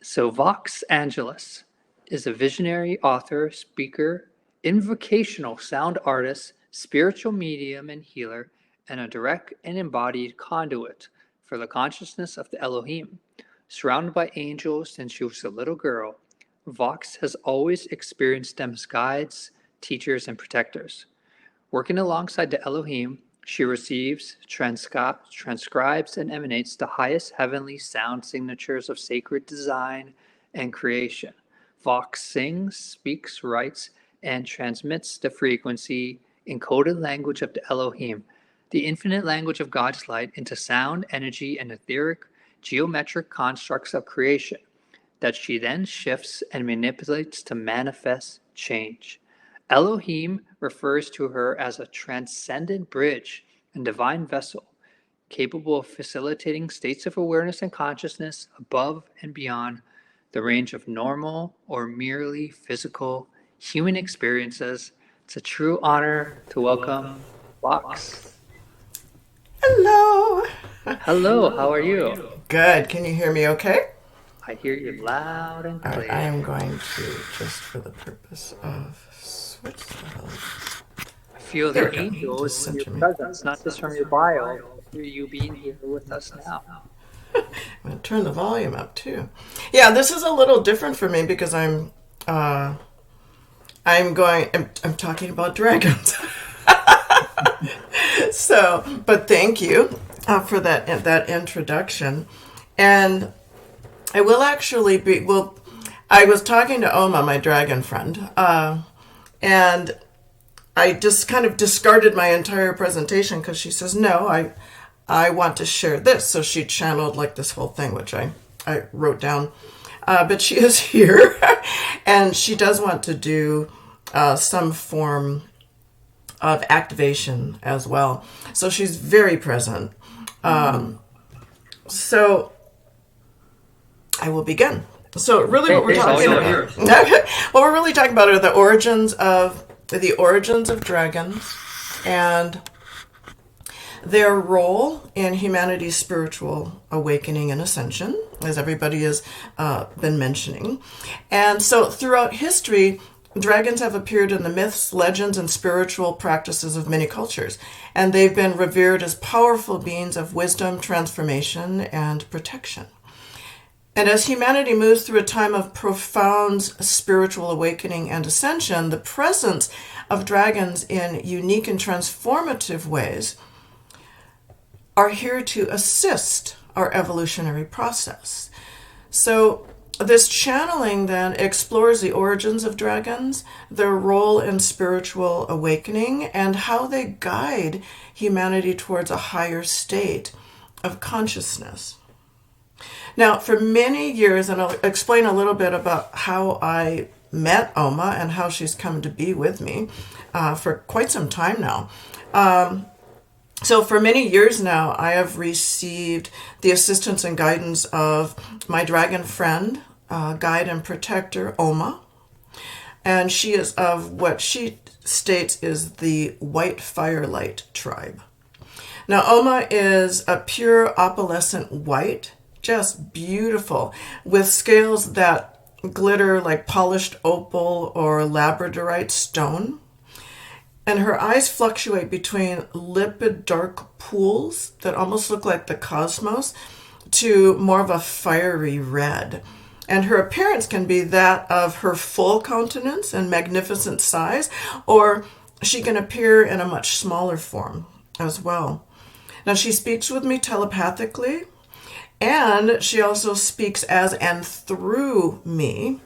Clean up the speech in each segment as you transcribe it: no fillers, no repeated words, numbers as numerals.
So, Vox Angelus is a visionary author, speaker, invocational sound artist, spiritual medium and healer, and a direct and embodied conduit for the consciousness of the Elohim. Surrounded by angels since she was a little girl, Vox has always experienced them as guides, teachers, and protectors. Working alongside the Elohim, she receives, transcribes, and emanates the highest heavenly sound signatures of sacred design and creation. Vox sings, speaks, writes, and transmits the frequency, encoded language of the Elohim, the infinite language of God's light, into sound, energy, and etheric, geometric constructs of creation that she then shifts and manipulates to manifest change. Elohim refers to her as a transcendent bridge and divine vessel, capable of facilitating states of awareness and consciousness above and beyond the range of normal or merely physical human experiences. It's a true honor to welcome Vox. Hello. Hello, how are you? Good. Can you hear me okay? I hear you loud and All right, clear. I am going to, just for the purpose of switch that. I feel There the we go. angels Just in your center me. presence, not just from your bio, but you being here with us now. I'm going to turn the volume up too. Yeah, this is a little different for me because I'm talking about dragons. So, but thank you for that introduction. And I will actually be, well, I was talking to Oma, my dragon friend, and I just kind of discarded my entire presentation because she says, no, I want to share this. So she channeled like this whole thing, which I wrote down. But she is here, and she does want to do some form of activation as well. So she's very present. So I will begin. So really what we're talking about. Okay. What we're really talking about are the origins of dragons and their role in humanity's spiritual awakening and ascension, as everybody has been mentioning. And so throughout history, dragons have appeared in the myths, legends, and spiritual practices of many cultures, and they've been revered as powerful beings of wisdom, transformation, and protection. And as humanity moves through a time of profound spiritual awakening and ascension, the presence of dragons in unique and transformative ways are here to assist our evolutionary process. So this channeling then explores the origins of dragons, their role in spiritual awakening, and how they guide humanity towards a higher state of consciousness. Now, for many years, and I'll explain a little bit about how I met Oma and how she's come to be with me for quite some time now. So for many years now, I have received the assistance and guidance of my dragon friend, guide and protector, Oma. And she is of what she states is the White Firelight tribe. Now, Oma is a pure opalescent white, just beautiful, with scales that glitter like polished opal or labradorite stone. And her eyes fluctuate between limpid dark pools that almost look like the cosmos to more of a fiery red. And her appearance can be that of her full countenance and magnificent size, or she can appear in a much smaller form as well. Now, she speaks with me telepathically, and she also speaks as and through me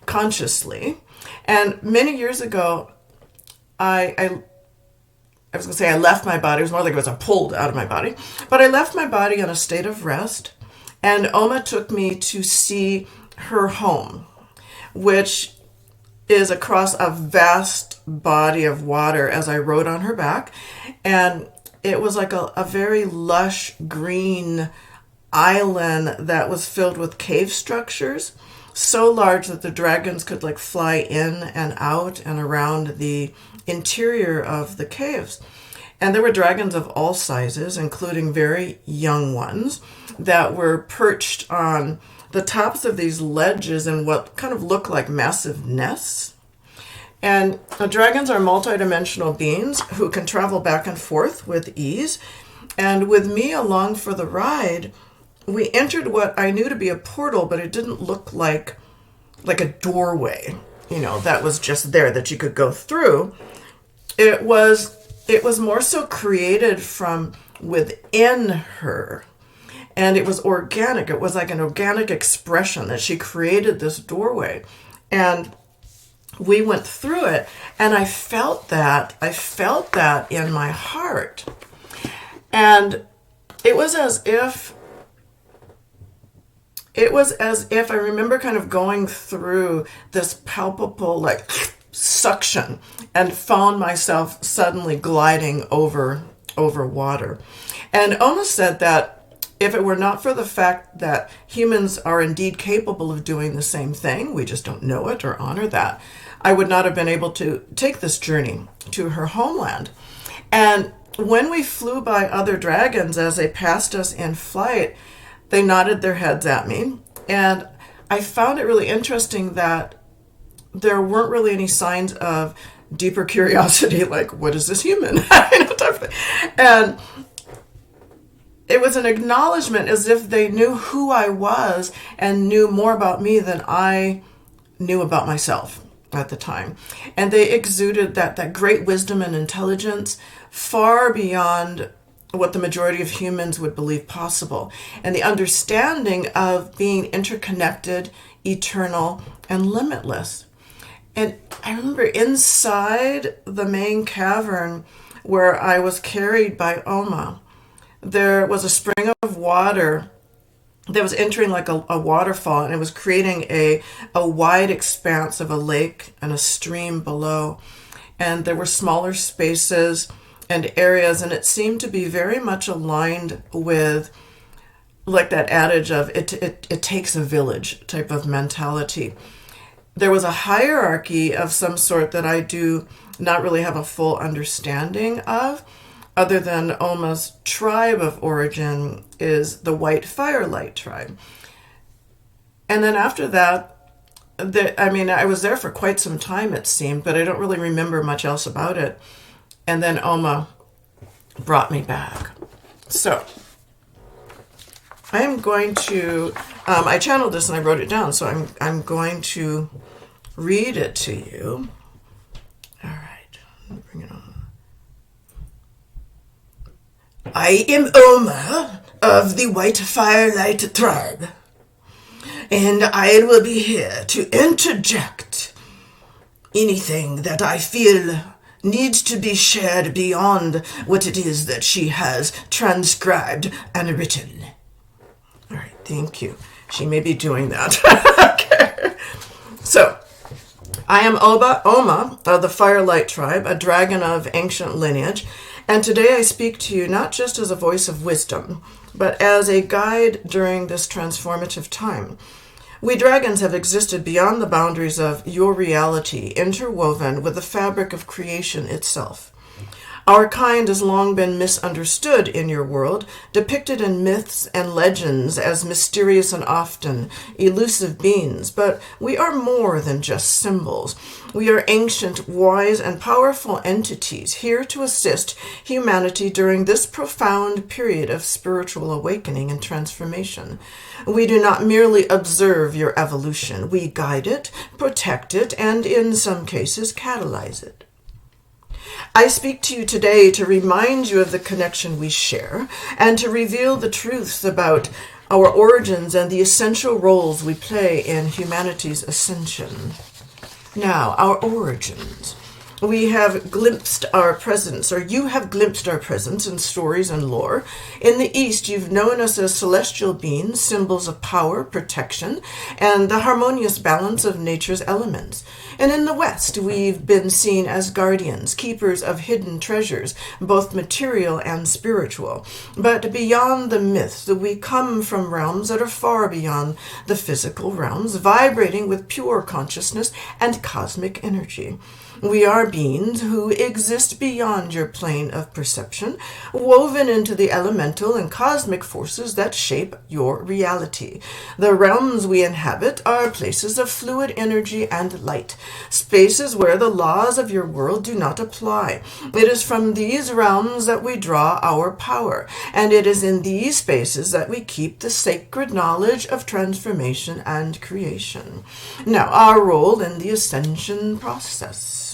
consciously. And many years ago, I was going to say I left my body. It was more like it was pulled out of my body. But I left my body in a state of rest. And Oma took me to see her home, which is across a vast body of water as I rode on her back. And it was like a very lush green island that was filled with cave structures, so large that the dragons could like fly in and out and around the interior of the caves. And there were dragons of all sizes, including very young ones that were perched on the tops of these ledges in what kind of look like massive nests. And dragons are multidimensional beings who can travel back and forth with ease. And with me along for the ride, we entered what I knew to be a portal, but it didn't look like a doorway, that was just there that you could go through. It was more so created from within her. And it was organic. It was like an organic expression that she created this doorway. And we went through it, and I felt that in my heart. And it was as if I remember kind of going through this palpable like suction and found myself suddenly gliding over water. And almost said that if it were not for the fact that humans are indeed capable of doing the same thing, we just don't know it or honor that, I would not have been able to take this journey to her homeland. And when we flew by other dragons as they passed us in flight, they nodded their heads at me. And I found it really interesting that there weren't really any signs of deeper curiosity, like, what is this human? And it was an acknowledgement as if they knew who I was and knew more about me than I knew about myself at the time. And they exuded that great wisdom and intelligence far beyond what the majority of humans would believe possible. And the understanding of being interconnected, eternal, and limitless. And I remember inside the main cavern where I was carried by Oma, there was a spring of water that was entering like a waterfall, and it was creating a wide expanse of a lake and a stream below. And there were smaller spaces and areas, and it seemed to be very much aligned with like that adage of it takes a village type of mentality. There was a hierarchy of some sort that I do not really have a full understanding of, other than Oma's tribe of origin is the White Firelight tribe. And then after that, I was there for quite some time, it seemed, but I don't really remember much else about it. And then Oma brought me back. So I am going to, I channeled this and I wrote it down, so I'm going to read it to you. All right, bring it on. I am Oma of the White Firelight tribe, and I will be here to interject anything that I feel needs to be shared beyond what it is that she has transcribed and written. All right, thank you. She may be doing that. Okay. So, I am Oma of the Firelight tribe, a dragon of ancient lineage, and today I speak to you not just as a voice of wisdom, but as a guide during this transformative time. We dragons have existed beyond the boundaries of your reality, interwoven with the fabric of creation itself. Our kind has long been misunderstood in your world, depicted in myths and legends as mysterious and often elusive beings, but we are more than just symbols. We are ancient, wise, and powerful entities here to assist humanity during this profound period of spiritual awakening and transformation. We do not merely observe your evolution. We guide it, protect it, and in some cases catalyze it. I speak to you today to remind you of the connection we share and to reveal the truths about our origins and the essential roles we play in humanity's ascension. Now, our origins. We have glimpsed our presence, or you have glimpsed our presence in stories and lore. In the East, you've known us as celestial beings, symbols of power, protection, and the harmonious balance of nature's elements. And in the West, we've been seen as guardians, keepers of hidden treasures, both material and spiritual. But beyond the myths, we come from realms that are far beyond the physical realms, vibrating with pure consciousness and cosmic energy. We are beings who exist beyond your plane of perception, woven into the elemental and cosmic forces that shape your reality. The realms we inhabit are places of fluid energy and light, spaces where the laws of your world do not apply. It is from these realms that we draw our power, and it is in these spaces that we keep the sacred knowledge of transformation and creation. Now, our role in the Ascension process.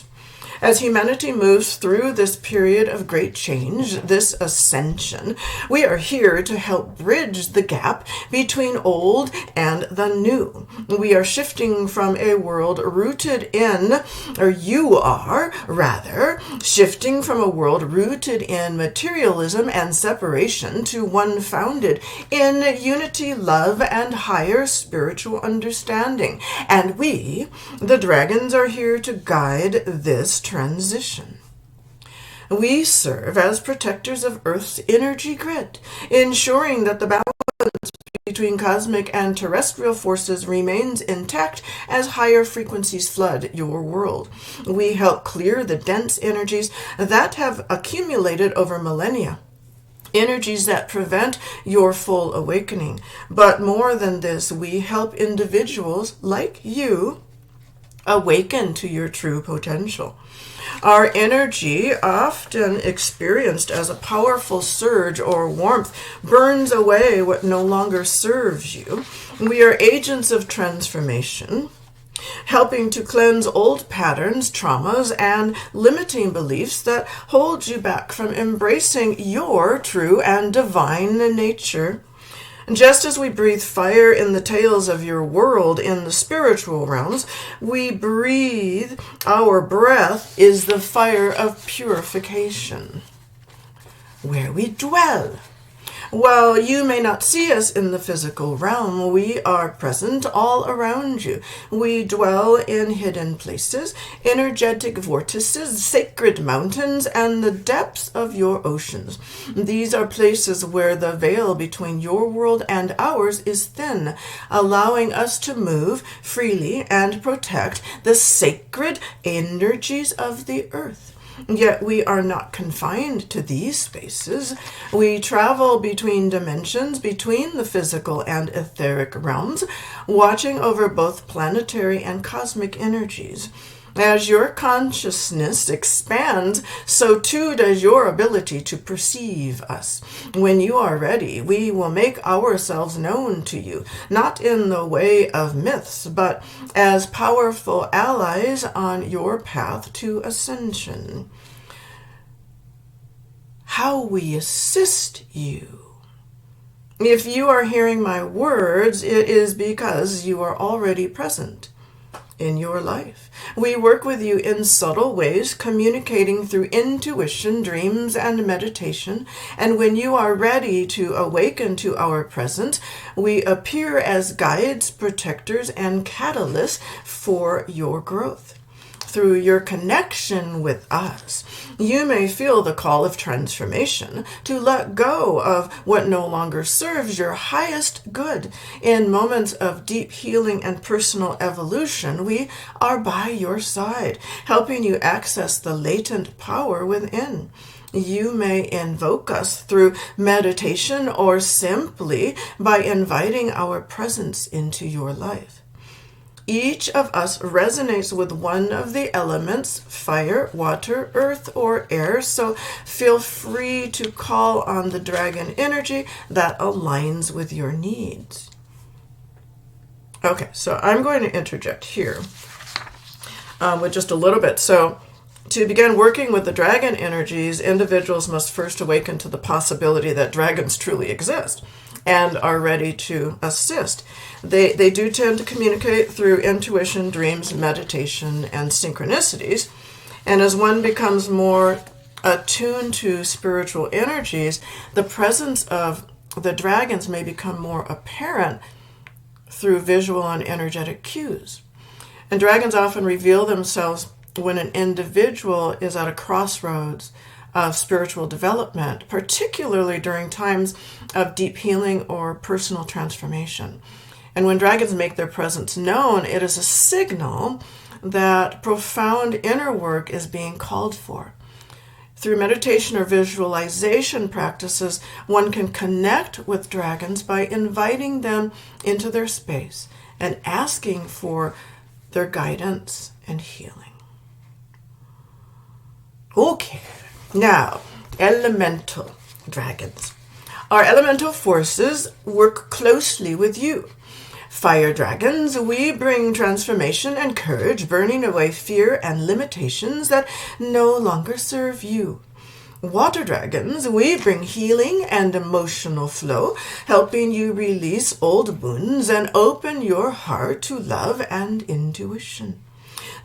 As humanity moves through this period of great change, this ascension, we are here to help bridge the gap between old and the new. We are shifting from a world rooted in, or you are, rather, shifting from a world rooted in materialism and separation to one founded in unity, love, and higher spiritual understanding. And we, the dragons, are here to guide this transition. We serve as protectors of Earth's energy grid, ensuring that the balance between cosmic and terrestrial forces remains intact as higher frequencies flood your world. We help clear the dense energies that have accumulated over millennia, energies that prevent your full awakening. But more than this, we help individuals like you awaken to your true potential. Our energy, often experienced as a powerful surge or warmth, burns away what no longer serves you. We are agents of transformation, helping to cleanse old patterns, traumas, and limiting beliefs that hold you back from embracing your true and divine nature. Just as we breathe fire in the tails of your world in the spiritual realms, we breathe, our breath is the fire of purification, where we dwell. While you may not see us in the physical realm, we are present all around you. We dwell in hidden places, energetic vortices, sacred mountains, and the depths of your oceans. These are places where the veil between your world and ours is thin, allowing us to move freely and protect the sacred energies of the earth. Yet we are not confined to these spaces. We travel between dimensions, between the physical and etheric realms, watching over both planetary and cosmic energies. As your consciousness expands, so too does your ability to perceive us. When you are ready, we will make ourselves known to you, not in the way of myths, but as powerful allies on your path to ascension. How we assist you. If you are hearing my words, it is because you are already present in your life. We work with you in subtle ways, communicating through intuition, dreams, and meditation. And when you are ready to awaken to our presence, we appear as guides, protectors, and catalysts for your growth. Through your connection with us, you may feel the call of transformation to let go of what no longer serves your highest good. In moments of deep healing and personal evolution, we are by your side, helping you access the latent power within. You may invoke us through meditation or simply by inviting our presence into your life. Each of us resonates with one of the elements, fire, water, earth, or air, so feel free to call on the dragon energy that aligns with your needs. Okay, so I'm going to interject here with just a little bit. So to begin working with the dragon energies, individuals must first awaken to the possibility that dragons truly exist and are ready to assist. They do tend to communicate through intuition, dreams, meditation, and synchronicities. And as one becomes more attuned to spiritual energies, the presence of the dragons may become more apparent through visual and energetic cues. And dragons often reveal themselves when an individual is at a crossroads of spiritual development, particularly during times of deep healing or personal transformation. And when dragons make their presence known, it is a signal that profound inner work is being called for. Through meditation or visualization practices, one can connect with dragons by inviting them into their space and asking for their guidance and healing. Okay, now, elemental dragons. Our elemental forces work closely with you. Fire dragons, we bring transformation and courage, burning away fear and limitations that no longer serve you. Water dragons, we bring healing and emotional flow, helping you release old wounds and open your heart to love and intuition.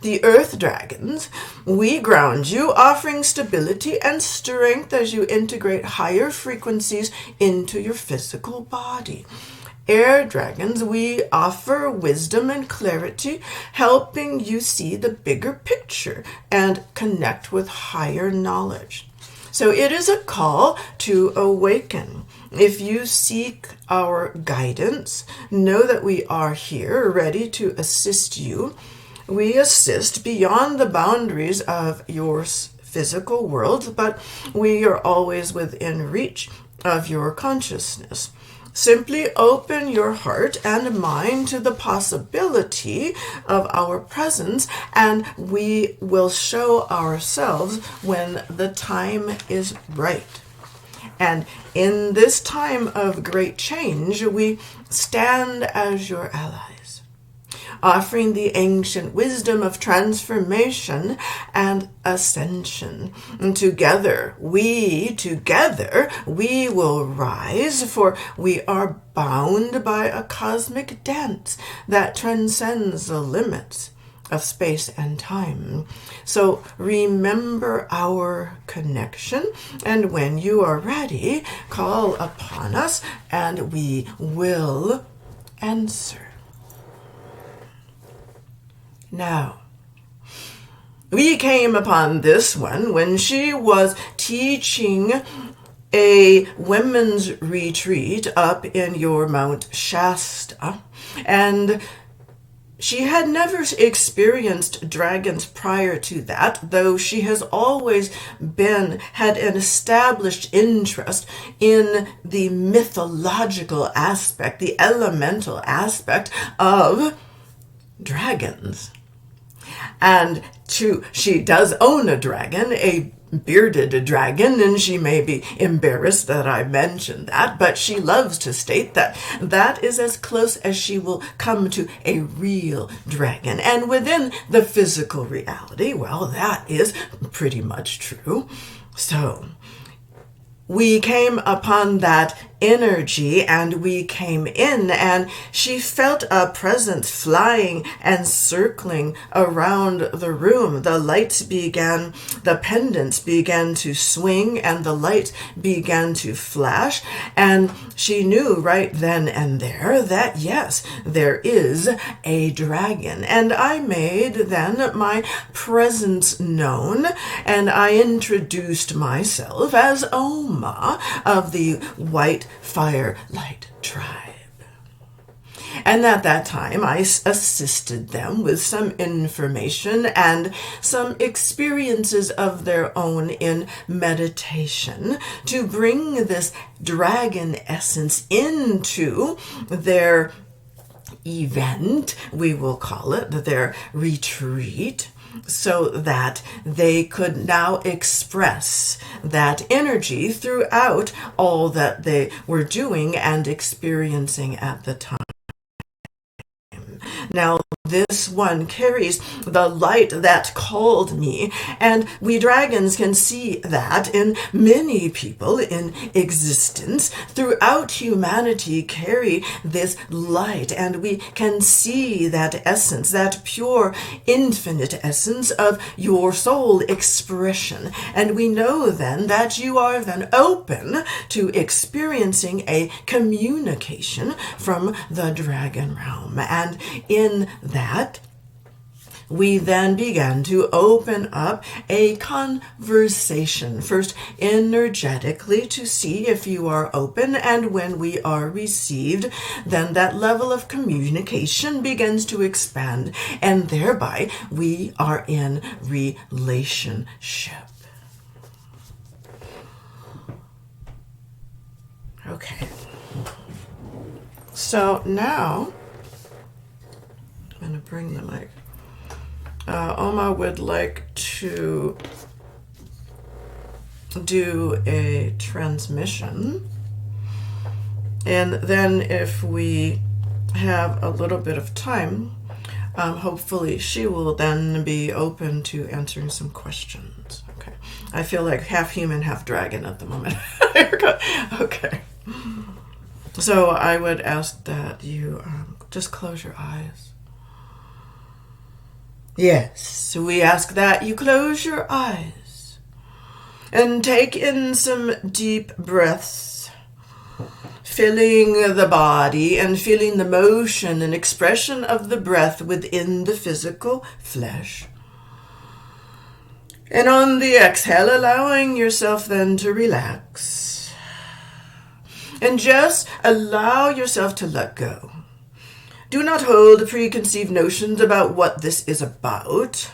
The earth dragons, we ground you, offering stability and strength as you integrate higher frequencies into your physical body. Air dragons, we offer wisdom and clarity, helping you see the bigger picture and connect with higher knowledge. So it is a call to awaken. If you seek our guidance, know that we are here, ready to assist you. We assist beyond the boundaries of your physical world, but we are always within reach of your consciousness. Simply open your heart and mind to the possibility of our presence, and we will show ourselves when the time is right. And in this time of great change, we stand as your allies, offering the ancient wisdom of transformation and ascension. And together we will rise, for we are bound by a cosmic dance that transcends the limits of space and time. So remember our connection, and when you are ready, call upon us and we will answer. Now, we came upon this one when she was teaching a women's retreat up in your Mount Shasta, and she had never experienced dragons prior to that, though she has always had an established interest in the mythological aspect, the elemental aspect of dragons. And she does own a dragon, a bearded dragon, and she may be embarrassed that I mentioned that, but she loves to state that that is as close as she will come to a real dragon. And within the physical reality, well, that is pretty much true. So we came upon that energy and we came in, and she felt a presence flying and circling around the room. The lights began, the pendants began to swing, and the lights began to flash, and she knew right then and there that yes, there is a dragon. And I made then my presence known, and I introduced myself as Oma of the White Firelight tribe. And at that time, I assisted them with some information and some experiences of their own in meditation to bring this dragon essence into their event, we will call it, their retreat, so that they could now express that energy throughout all that they were doing and experiencing at the time. Now, this one carries the light that called me, and we dragons can see that in many people in existence throughout humanity carry this light, and we can see that essence, that pure infinite essence of your soul expression. And we know then that you are then open to experiencing a communication from the dragon realm. And in that, we then began to open up a conversation, first energetically to see if you are open, and when we are received, then that level of communication begins to expand, and thereby we are in relationship. Okay. So now, I'm going to bring the mic. Oma would like to do a transmission, and then if we have a little bit of time, hopefully she will then be open to answering some questions. Okay, I feel like half human, half dragon at the moment. Okay, so I would ask that you just close your eyes. Yes, we ask that you close your eyes and take in some deep breaths, filling the body and feeling the motion and expression of the breath within the physical flesh. And on the exhale, allowing yourself then to relax. And just allow yourself to let go. Do not hold preconceived notions about what this is about.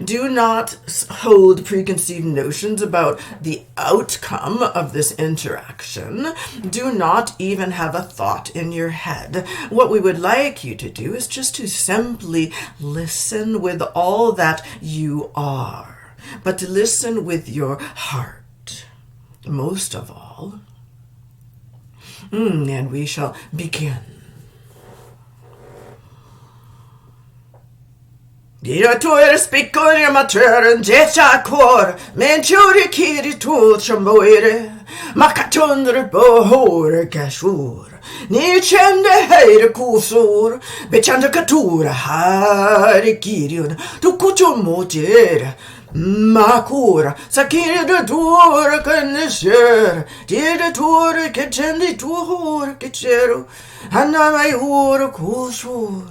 Do not hold preconceived notions about the outcome of this interaction. Do not even have a thought in your head. What we would like you to do is just to simply listen with all that you are, but to listen with your heart, most of all. And we shall begin. Direttore spiccoli amatören detta kor men tjuri kiri tot som boire makatundre på håre kashur ni kände höjre kosor bekände katura här kirion du kuchomotir makura sakiri de dora kannesher de tore kechendi tu hor kechero hanna mai hor kosor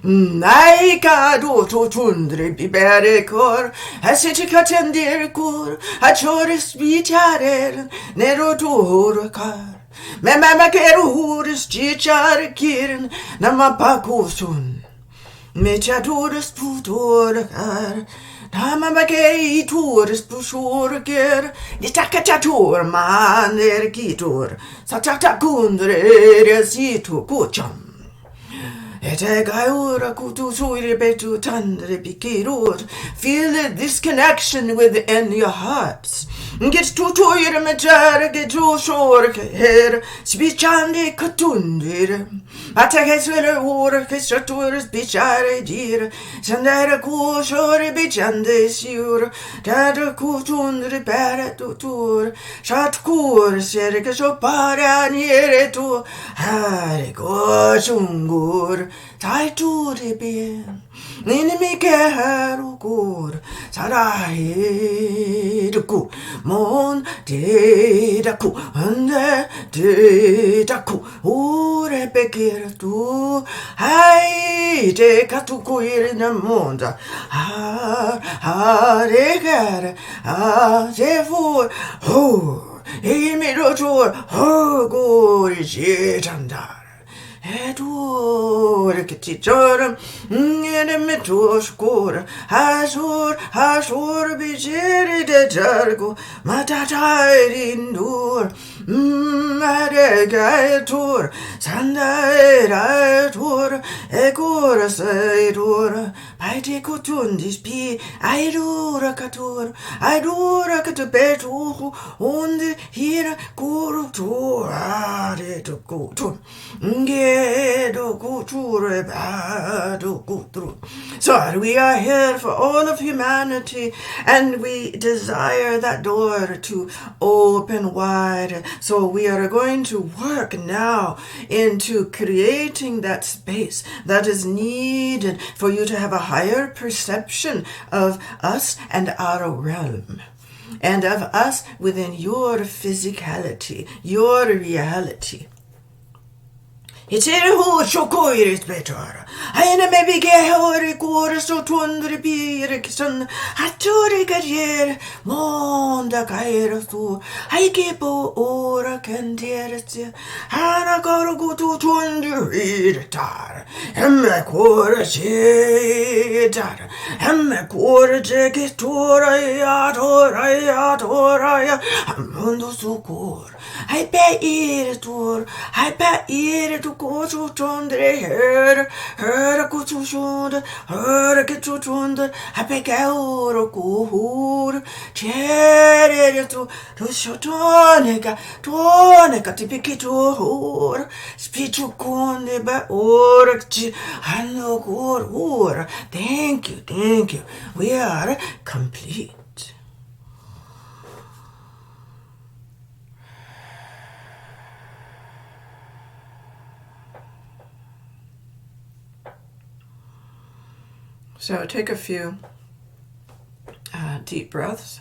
Nej, kado to tundre bibere kor, hasiti katendere kor, hachores bicharen, nero to horakar. Men mamma kero hores chichare kiren, namapakosun. Mechadores putorakar, namama kei tores pusoraker, nitakachator man kitor, satakundre resito kucham. Feel this connection within your hearts. Get to toyer majara, get to shore, hair, spichandi katundir. Atakeswell or Kestratures bichare dear, Sandara kushore bichande sur, Tata kutundre para tutur, Shatkur, Serika para niere tu, Hariko chungur, Taituri bien. Ninimike harukur, Sarai duku, Mon de daku, Ande de daku, Ure bekir tu, Hai de katukuir in the monda, Ha de gar, Ha de for, Ho, Emirotur, Ho, Gori Jandar. Edur ketichorum enemetur skor hasur bijeri de jargo matatarindur maregatur sandairatur egor saidur paite kutundis pi aidura katubetu und hier kurutur ade to kutur So we are here for all of humanity, and we desire that door to open wide. So we are going to work now into creating that space that is needed for you to have a higher perception of us and our realm, and of us within your physicality, your reality. Itero chocoiris betora. I am a big hori chorus so 200 beer son. Hattori carrier, monda caerosu. I keep ora canderes. Hana go to 200 tar. Emma chorus tar. Emma chorus tora, tora, Amundo sucor. I pay it to go to Tundre, her go to Shund, her get to Tund, I pay out or go, cherry to Shotonica, to pick it to her, speech to Conde or I know good or. Thank you. We are complete. So take a few deep breaths.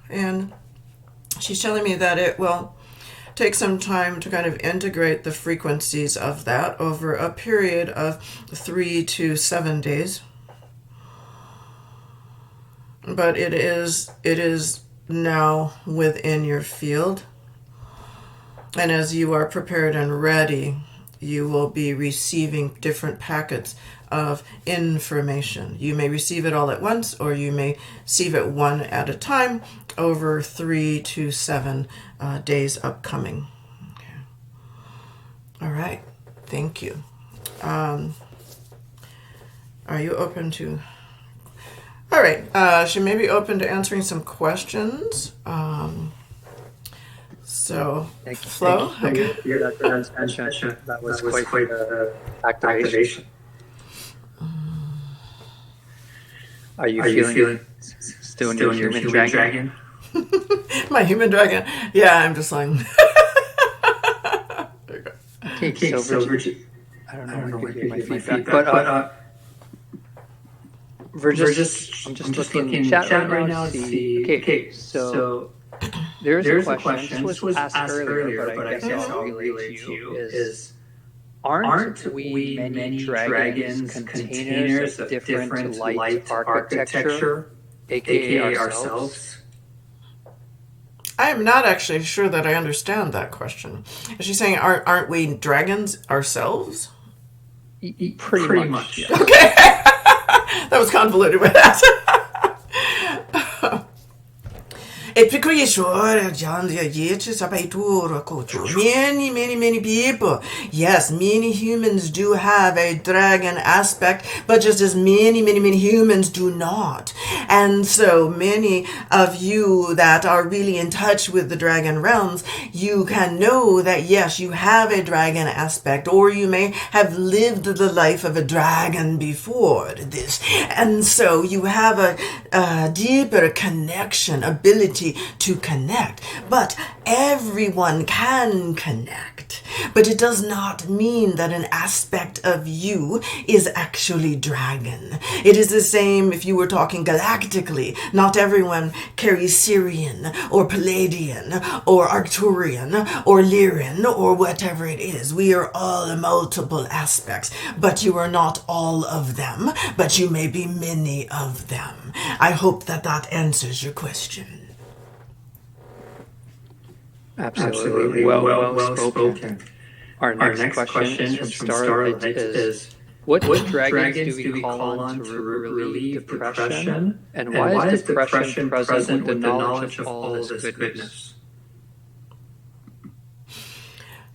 And she's telling me that it will take some time to kind of integrate the frequencies of that over a period of 3 to 7 days. But it is now within your field. And as you are prepared and ready, you will be receiving different packets of information. You may receive it all at once, or you may receive it one at a time over 3 to 7 days upcoming. Okay. All right. Thank you. Are you open to... All right. She may be open to answering some questions. So, Flo? Okay. That was quite the activation. Are you feeling still in your human dragon? My human dragon? Yeah, I'm just like... Okay, so Virgil, I don't know where to get my feedback, but I'm just looking in chat right now to see. Okay, so there's a question. This was asked earlier, but I guess I'll relate to you. Aren't we many dragons containers of different light architecture, aka ourselves? I am not actually sure that I understand that question. Is she saying aren't we dragons ourselves? Pretty much. Yes. Okay. That was convoluted with that. Many people. Yes, many humans do have a dragon aspect, but just as many humans do not. And so many of you that are really in touch with the dragon realms, you can know that yes, you have a dragon aspect, or you may have lived the life of a dragon before this. And so you have a deeper connection, ability to connect. But everyone can connect. But it does not mean that an aspect of you is actually dragon. It is the same if you were talking galactically. Not everyone carries Syrian or Palladian or Arcturian or Lyrian or whatever it is. We are all multiple aspects, but you are not all of them, but you may be many of them. I hope that answers your question. Absolutely. Well spoken. Our next question is from Starlight is what dragons do we call on to relieve depression? And why is depression present with the knowledge of all this goodness?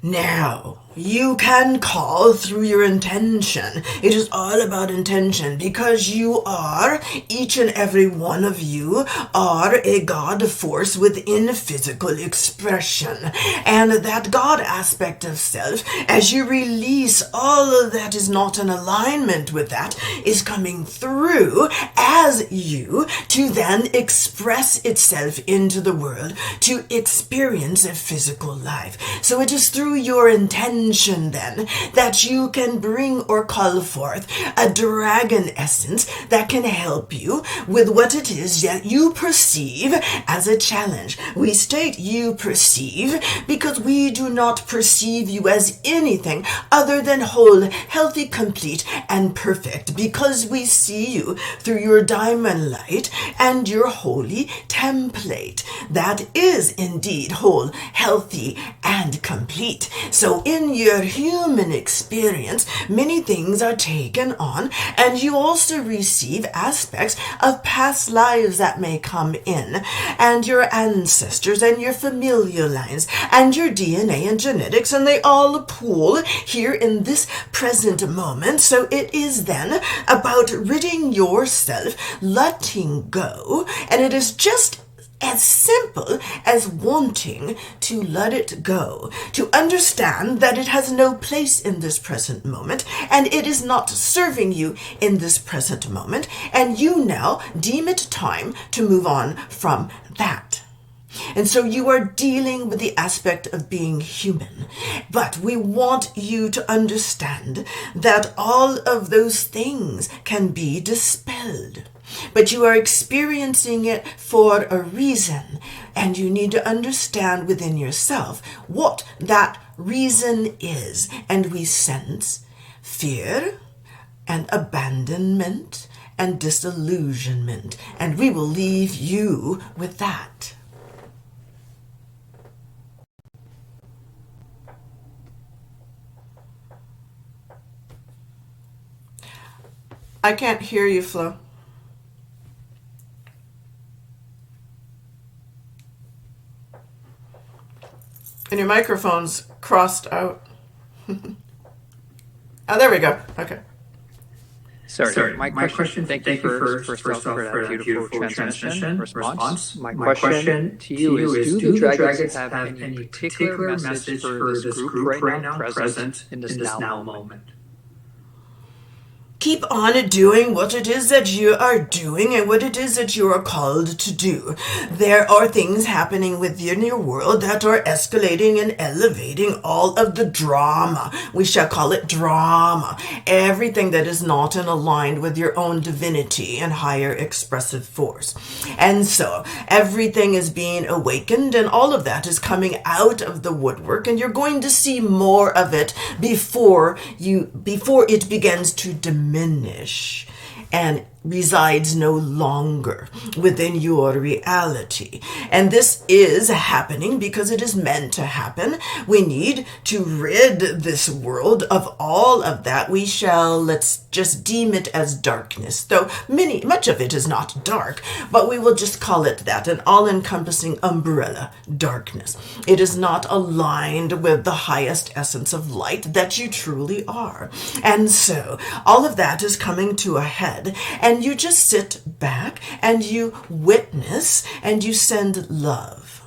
Now, you can call through your intention. It is all about intention, because you are, each and every one of you, are a God force within physical expression. And that God aspect of self, as you release all of that is not in alignment with that, is coming through as you to then express itself into the world to experience a physical life. So it is through your intention intention then that you can bring or call forth a dragon essence that can help you with what it is that you perceive as a challenge. We state you perceive because we do not perceive you as anything other than whole, healthy, complete, and perfect, because we see you through your diamond light and your holy template that is indeed whole, healthy, and complete. So in your human experience, many things are taken on, and you also receive aspects of past lives that may come in, and your ancestors and your familial lines and your DNA and genetics, and they all pool here in this present moment. So it is then about ridding yourself, letting go, and it is just as simple as wanting to let it go, to understand that it has no place in this present moment, and it is not serving you in this present moment, and you now deem it time to move on from that. And so you are dealing with the aspect of being human. But we want you to understand that all of those things can be dispelled. But you are experiencing it for a reason, and you need to understand within yourself what that reason is. And we sense fear and abandonment and disillusionment, and we will leave you with that. I can't hear you, Flo. And your microphone's crossed out. Oh, there we go. Okay. Sorry. My question. Thank you first off for that beautiful transmission response. My question to you is: do the dragons have any particular message for this group right now present in this now moment? Keep on doing what it is that you are doing and what it is that you are called to do. There are things happening within your world that are escalating and elevating all of the drama. We shall call it drama. Everything that is not in aligned with your own divinity and higher expressive force. And so everything is being awakened, and all of that is coming out of the woodwork, and you're going to see more of it before it begins to diminish and resides no longer within your reality. And this is happening because it is meant to happen. We need to rid this world of all of that. Let's just deem it as darkness, though much of it is not dark, but we will just call it that, an all-encompassing umbrella darkness. It is not aligned with the highest essence of light that you truly are. And so all of that is coming to a head, and you just sit back and you witness and you send love.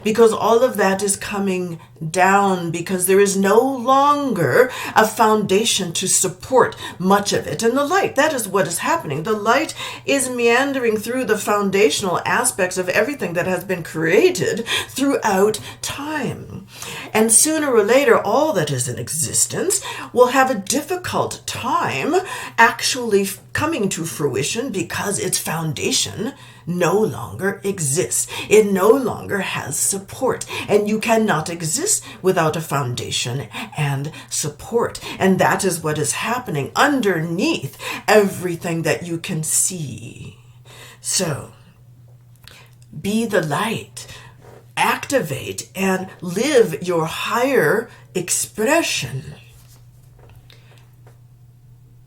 Because all of that is coming down, because there is no longer a foundation to support much of it. And the light, that is what is happening. The light is meandering through the foundational aspects of everything that has been created throughout time. And sooner or later, all that is in existence will have a difficult time actually coming to fruition, because its foundation no longer exists. It no longer has support, and you cannot exist without a foundation and support. And that is what is happening underneath everything that you can see. So be the light, activate and live your higher expression,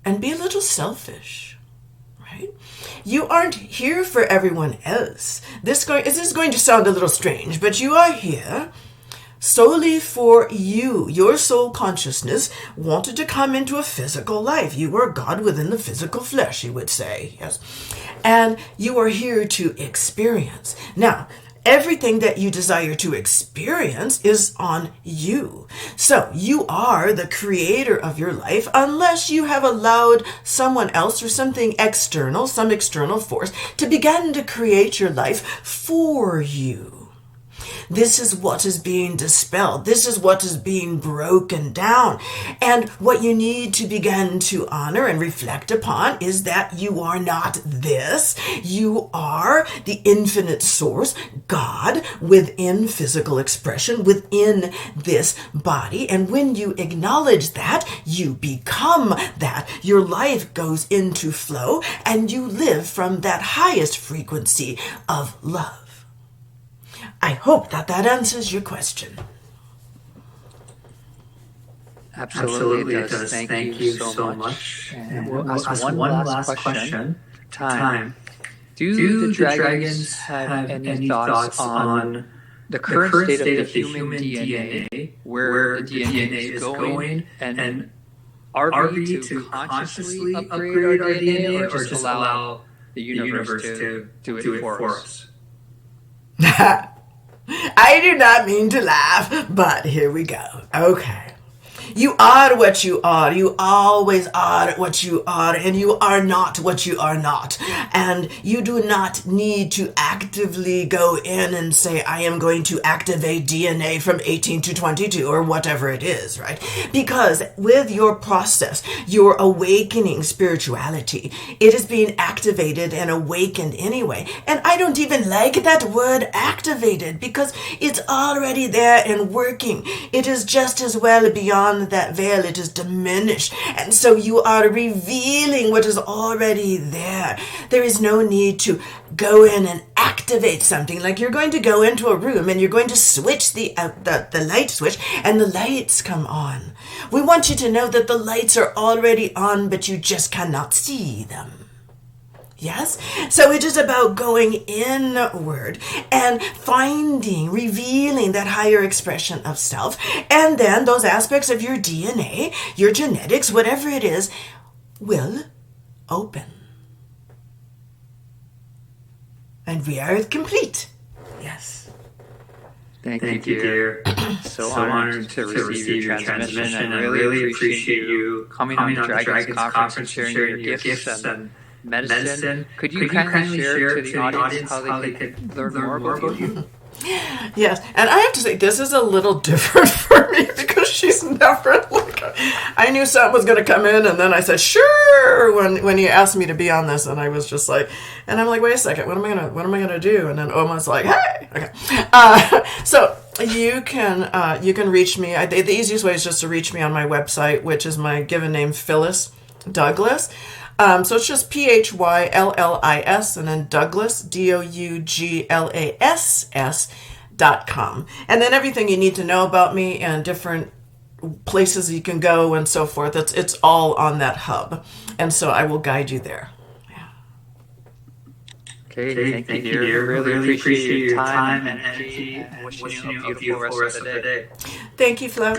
and be a little selfish, right? You aren't here for everyone else. This is going to sound a little strange, but you are here solely for you. Your soul consciousness wanted to come into a physical life. You are God within the physical flesh, you would say, yes. And you are here to experience. Now, everything that you desire to experience is on you. So you are the creator of your life, unless you have allowed someone else or something external, some external force, to begin to create your life for you. This is what is being dispelled. This is what is being broken down. And what you need to begin to honor and reflect upon is that you are not this. You are the infinite source, God, within physical expression, within this body. And when you acknowledge that, you become that. Your life goes into flow and you live from that highest frequency of love. I hope that answers your question. Absolutely it does. Thank you so much. And we'll ask one last question. Time. Do the dragons have any thoughts on the current state of the human DNA, where the DNA is going, and are we to consciously upgrade our DNA or just allow the universe to do it for us? I do not mean to laugh, but here we go. Okay. You are what you are. You always are what you are, and you are not what you are not. And you do not need to actively go in and say, I am going to activate DNA from 18 to 22 or whatever it is, right? Because with your process, your awakening spirituality, it is being activated and awakened anyway. And I don't even like that word activated because it's already there and working. It is just as well beyond that veil. It is diminished. And so you are revealing what is already there. There is no need to go in and activate something. Like you're going to go into a room and you're going to switch the light switch and the lights come on. We want you to know that the lights are already on, but you just cannot see them. Yes? So it is about going inward and finding, revealing that higher expression of self. And then those aspects of your DNA, your genetics, whatever it is, will open. And we are complete. Yes. Thank you, dear. So honored to receive your transmission, and really appreciate you coming on the Dragons Conference and sharing your gifts and medicine. Could you kindly share to the audience how they could learn more about you? Yes, and I have to say, this is a little different for me because she's never like, I knew something was going to come in, and then I said, sure, when you asked me to be on this, and I was just like, and I'm like, wait a second, what am I gonna do? And then Oma's like, hey, okay. So you can reach me. The easiest way is just to reach me on my website, which is my given name, Phyllis Douglas. So it's just PHYLLIS and then Douglas, DOUGLASS.com. And then everything you need to know about me and different places you can go and so forth, it's all on that hub. And so I will guide you there. Yeah. Okay, thank you, dear. Really appreciate your time and energy, and wishing you a beautiful rest of the day. Thank you, Flo.